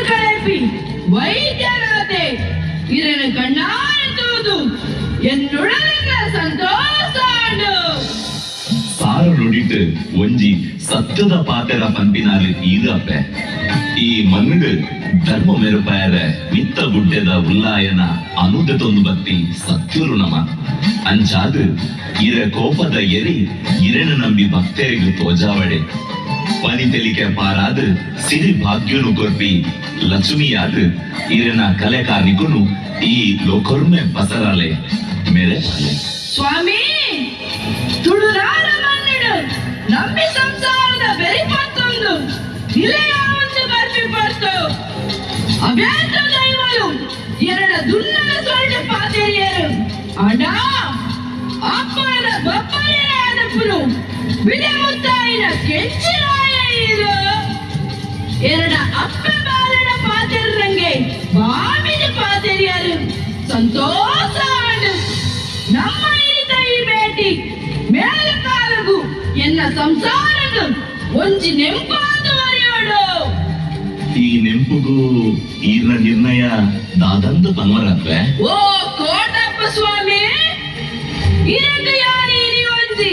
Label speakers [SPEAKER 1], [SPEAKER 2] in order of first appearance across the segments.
[SPEAKER 1] கலப்பி வைத்தியநாதே இதனை கண்ணால் தூது என்னுடன் ಸಂತೋಷಾಂಡು
[SPEAKER 2] ಸಾರು ನುಡಿಟ್ಟು ಒಂಜಿ ಸತ್ಯದ ಪಾತೆರ ಪಂಪಿನಾಲು ಈಗಪ್ಪೆ ಈ ಮಣ್ಣು ಧರ್ಮ ಮೆರುಪಾಯರ ಮಿತ್ತ ಗುಡ್ಡೆದ ಉಲ್ಲಾಯನ ಅನುದತೊಂದು ಬತ್ತಿ ಸತ್ಯುರು ನಮ ಅಂಚಾದು ಇರ ಕೋಪದ ಎರಿ ಇರೆನ ನಂಬಿ ಭಕ್ತರಿಗೆ ತೋಜಾವಡೆ ಪನಿ ತೆಲಿಕೆ ಪಾರಾದು ಸಿರಿ ಭಾಗ್ಯನು ಕೊರ್ಪಿ ಲಕ್ಷ್ಮಿಯಾದು ಇರೆನ ಕಲೆ ಕಾರ್ಮಿಕನು ಈ ಲೋಕರ್ಮೆ ಬಸರಾಲೆ ಮೇರೆ
[SPEAKER 1] ಸ್ವಾಮಿ ತುಳುನಾಡ ಮಣ್ಣಿಡು ನಂಬಿ ಸಂಸಾರದ ಬೆರಿ ಪತ್ತೊಂದು ಇಲೆಯ ಒಂದು ಬರ್ಪಿ ಪಡ್ತು ಅವ್ಯಾತ ದೈವಲು ಎರಡ ದುನ್ನನ ಸೊಳ್ಳ ಪಾತೆರಿಯರು ಅಣ್ಣ ಅಪ್ಪನ ಬಪ್ಪಲಿನ ಅನಪುನು ಬಿಡೆ ಮುತ್ತಾಯಿನ ಕೆಂಚಿರಾಯ ಇದು ಎರಡ ಅಪ್ಪ ಬಾಲನ ಪಾತೆರಂಗೆ ಬಾಮಿನ ಪಾತೆರಿಯರು ಸಂತೋಷ ನಮ್ಮ ಈ ಭೇಟಿ ಮೇಲಕಾಲಗು ಎನ್ನ ಸಂಸಾರನು ಒಂಜಿ ನೆಂಪಾದು ಮರೆಯೋಡು
[SPEAKER 2] ಈ ನೆಂಪುಗೂ ಈರ್ನ ನಿರ್ಣಯ ದಾದಂದು ಪನ್ವರತ್ವೆ
[SPEAKER 1] ಓ ಕೋಟಪ್ಪ ಸ್ವಾಮಿ ಇದಕ್ಕೆ ಯಾರೀ ಒಂಜಿ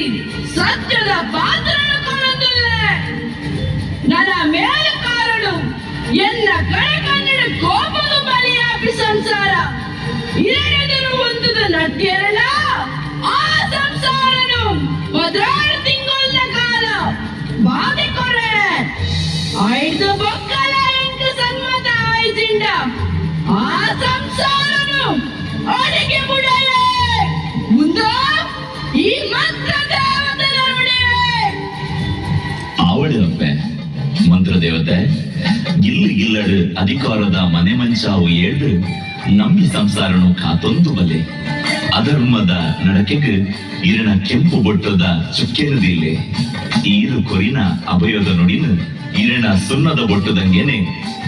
[SPEAKER 1] ಸತ್ಯದ ಪಾತ್ರ ಕೊಡುತ್ತಿಲ್ಲ ನನ್ನ ಮೇಲಕಾರನು ಎನ್ನ ಕಡೆ ಕನ್ನಡ ಕೋಪದ ಬಲಿಯಾಪಿ ಸಂಸಾರ ಇರೆಡೆದರು ಒಂದುದ ನಟ್ಯರಣ ಆ ಸಂಸಾರನು ಪದ್ರಾರು ತಿಂಗಳ ಕಾಲ ಬಾಧೆ ಕೊರೆ ಐದು ಬೊಕ್ಕಲ ಇಂಕ ಸನ್ಮತ ಆಯ್ತಿಂಡ ಆ ಸಂಸಾರನು ಅಡಿಗೆ ಮುಡಲೆ ಮುಂದ ಈ ಮಂತ್ರ ದೇವತೆನ ನುಡಿವೆ
[SPEAKER 2] ಆವಡಪ್ಪೆ ಮಂತ್ರ ದೇವತೆ ಗಿಲ್ಲಡು ಅಧಿಕಾರದ ಮನೆ ಮಂಚಾವು ಏಳು ನಂಬಿ ಸಂಸಾರನು ಕಾತೊಂದು ಬಲೆ ಅಧರ್ಮದ ನಡಕೆಗೆ ಇರನ ಕೆಂಪು ಬೊಟ್ಟದ ಚುಕ್ಕೆನದಿಲ್ಲೆ ಈರು ಕೊರಿನ ಅಭಯದ ನುಡಿನು ಇರನ ಸುಣ್ಣದ ಬೊಟ್ಟದಂಗೆನೆ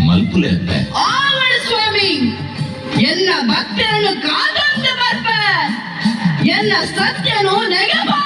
[SPEAKER 2] ಮಲ್ಪುಲೆ ಅತ್ತೆ
[SPEAKER 1] ಆವಳ ಸ್ವಾಮಿ ಎನ್ನ ಭಕ್ತರನ್ನು ಕಾದಂತ ಬರ್ಪ ಎನ್ನ ಸತ್ಯನು ನೆಗಬಾ